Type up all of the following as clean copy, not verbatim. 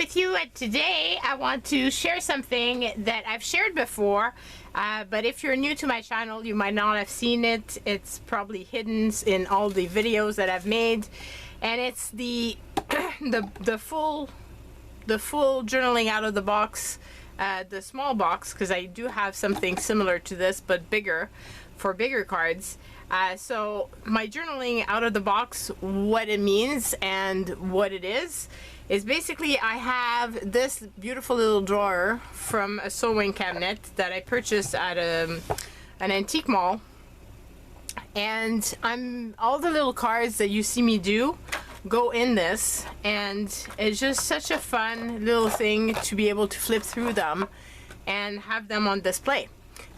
with you, and today I want to share something that I've shared before, but if you're new to my channel you might not have seen it. It's probably hidden in all the videos that I've made, and it's the the full journaling out of the box, the small box, because I do have something similar to this but bigger, for bigger cards. So my journaling out of the box, what it means and what it is basically I have this beautiful little drawer from a sewing cabinet that I purchased at an antique mall, and all the little cards that you see me do go in this, and it's just such a fun little thing to be able to flip through them and have them on display.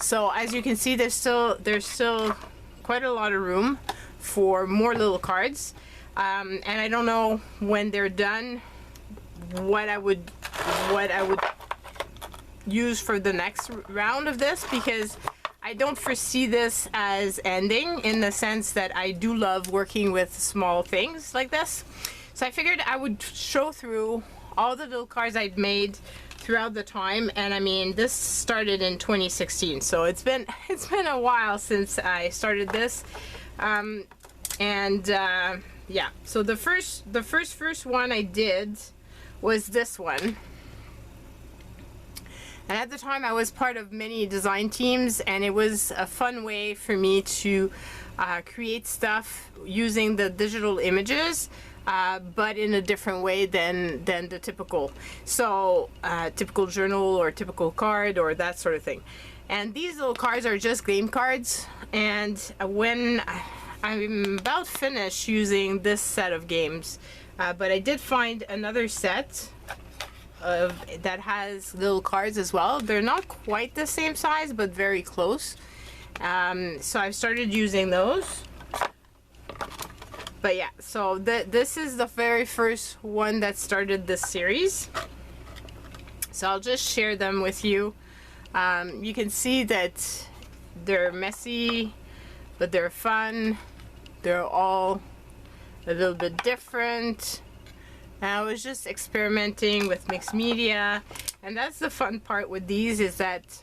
So as you can see, there's still quite a lot of room for more little cards, and I don't know when they're done what I would use for the next round of this, because I don't foresee this as ending, in the sense that I do love working with small things like this. So I figured I would show through all the little cards I'd made throughout the time, and I mean, this started in 2016, so it's been a while since I started this, yeah. So the first one I did was this one, and at the time I was part of many design teams, and it was a fun way for me to create stuff using the digital images, but in a different way than the typical typical journal or typical card or that sort of thing. And these little cards are just game cards, and when I'm about finished using this set of games, but I did find another set that has little cards as well. They're not quite the same size, but very close. So I've started using those. But yeah, so this is the very first one that started this series. So I'll just share them with you. You can see that they're messy, but they're fun. They're all a little bit different. And I was just experimenting with mixed media, and that's the fun part with these, is that,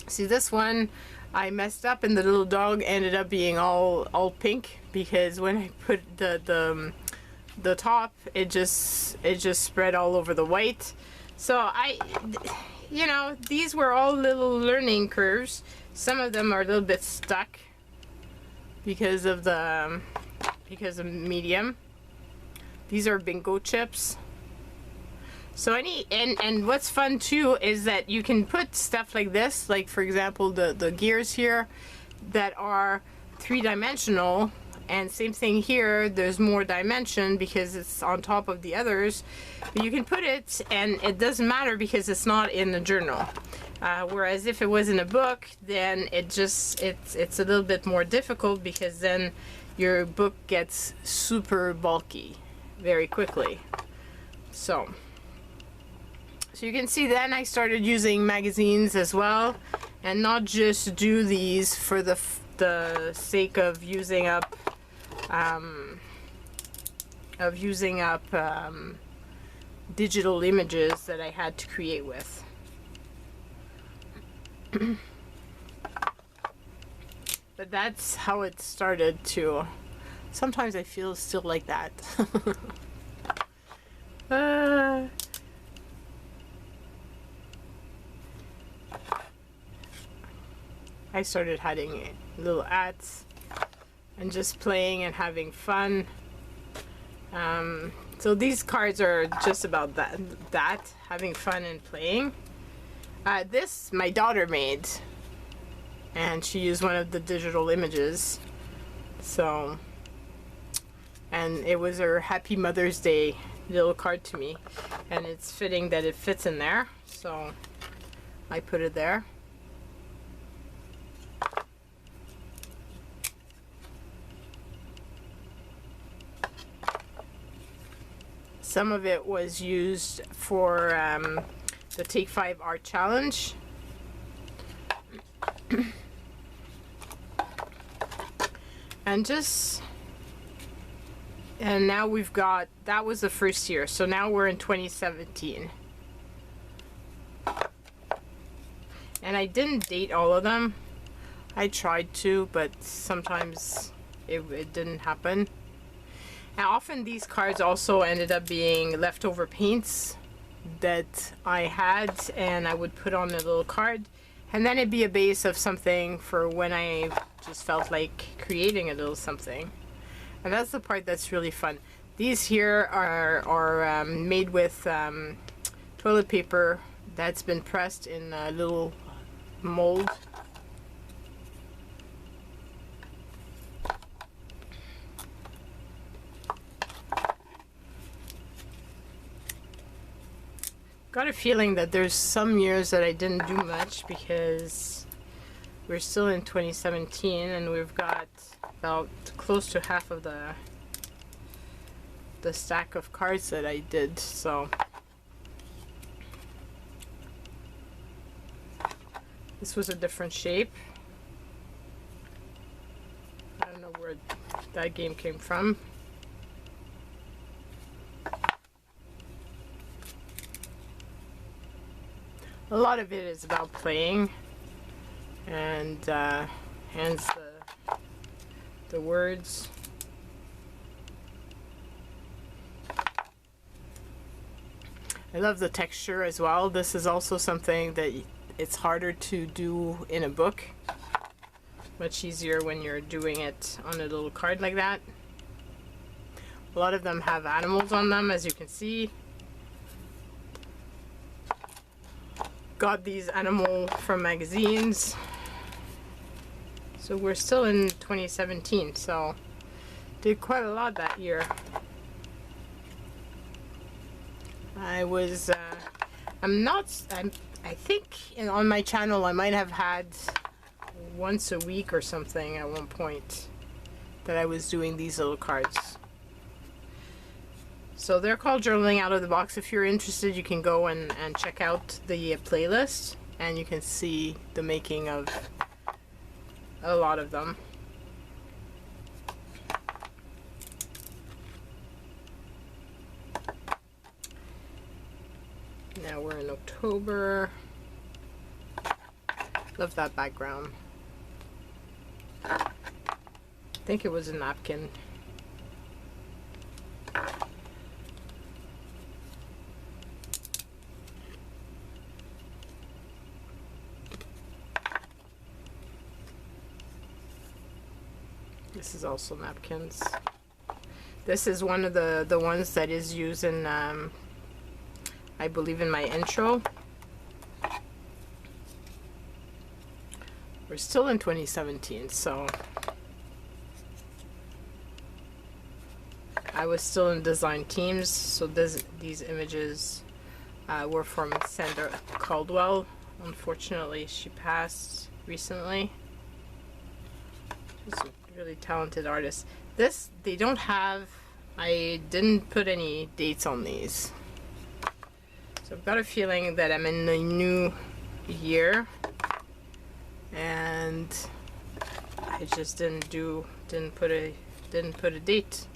see, this one I messed up and the little dog ended up being all pink, because when I put the top, it just spread all over the white. So you know, these were all little learning curves. Some of them are a little bit stuck because of medium. These are bingo chips. So and what's fun too is that you can put stuff like this, like for example the gears here, that are three-dimensional, and same thing here, there's more dimension because it's on top of the others, but you can put it and it doesn't matter because it's not in the journal. Whereas if it was in a book, then it's a little bit more difficult, because then your book gets super bulky very quickly. So you can see, then I started using magazines as well, and not just do these for the sake of using up digital images that I had to create with. But that's how it started too. Sometimes I feel still like that. I started adding little ads and just playing and having fun. So these cards are just about that, having fun and playing. This my daughter made, and she used one of the digital images. So, and it was her Happy Mother's Day little card to me, and it's fitting that it fits in there, so I put it there. Some of it was used for the Take 5 Art Challenge. And just And now we've got, that was the first year, so now we're in 2017. And I didn't date all of them. I tried to, but sometimes it didn't happen. And often these cards also ended up being leftover paints that I had, and I would put on a little card, and then it'd be a base of something for when I just felt like creating a little something. And that's the part that's really fun. These here are made with toilet paper that's been pressed in a little mold. Got a feeling that there's some years that I didn't do much because we're still in 2017 and we've got about close to half of the stack of cards that I did. So this was a different shape. I don't know where that game came from. A lot of it is about playing, and hence the words. I love the texture as well. This is also something that it's harder to do in a book. Much easier when you're doing it on a little card like that. A lot of them have animals on them, as you can see. Got these animals from magazines. So we're still in 2017, so did quite a lot that year. I was I think on my channel I might have had once a week or something at one point that I was doing these little cards. So they're called Journaling Out of the Box. If you're interested, you can go and check out the playlist, and you can see the making of a lot of them. Now we're in October. Love that background. I think it was a napkin. This is also napkins. This is one of the ones that is used in, I believe, in my intro. We're still in 2017, so I was still in design teams. So these images were from Sandra Caldwell. Unfortunately, she passed recently. She's a really talented artist. This, they don't have, I didn't put any dates on these. So I've got a feeling that I'm in the new year, and I just didn't put a date.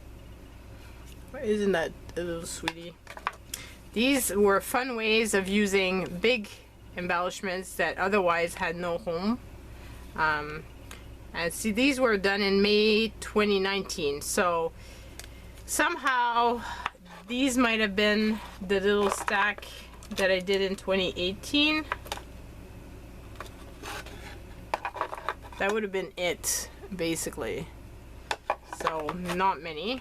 Isn't that a little sweetie? These were fun ways of using big embellishments that otherwise had no home. And see, these were done in May 2019, so somehow these might have been the little stack that I did in 2018. That would have been it, basically. So not many.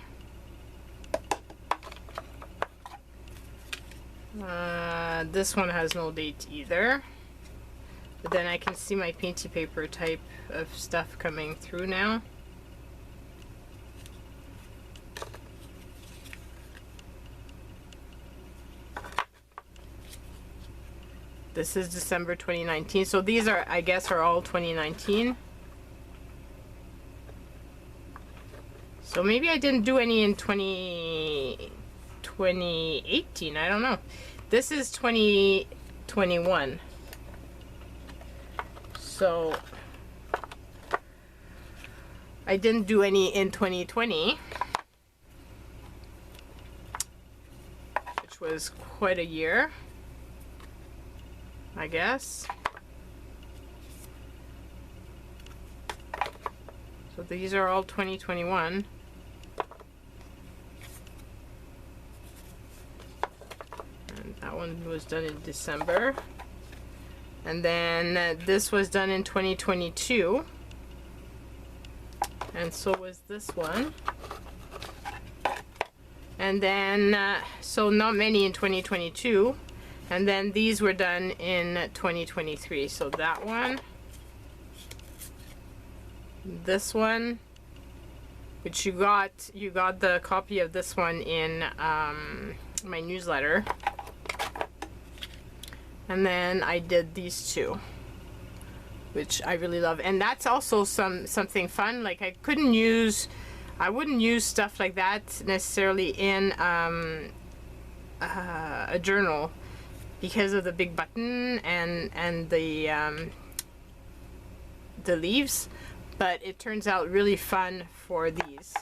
This one has no date either. But then I can see my painty paper type of stuff coming through now. This is December 2019. So these are, I guess, are all 2019. So maybe I didn't do any in 2018. I don't know. This is 2021. So I didn't do any in 2020. which was quite a year, I guess. So these are all 2021. And that one was done in December. And then this was done in 2022. And so was this one. And then, so not many in 2022. And then these were done in 2023. So that one, this one, which you got the copy of this one in my newsletter. And then I did these two, which I really love. And that's also something fun. Like I wouldn't use stuff like that necessarily in a journal because of the big button and the leaves, but it turns out really fun for these.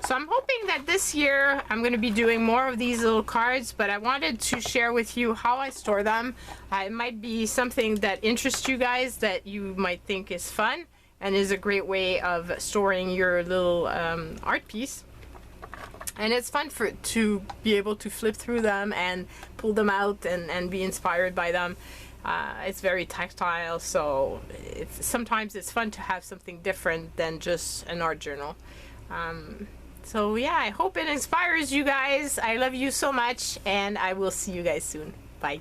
So I'm hoping that this year I'm going to be doing more of these little cards, but I wanted to share with you how I store them. It might be something that interests you guys, that you might think is fun and is a great way of storing your little art piece. And it's fun to be able to flip through them and pull them out and be inspired by them. It's very tactile, so sometimes it's fun to have something different than just an art journal. So yeah, I hope it inspires you guys. I love you so much, and I will see you guys soon. Bye.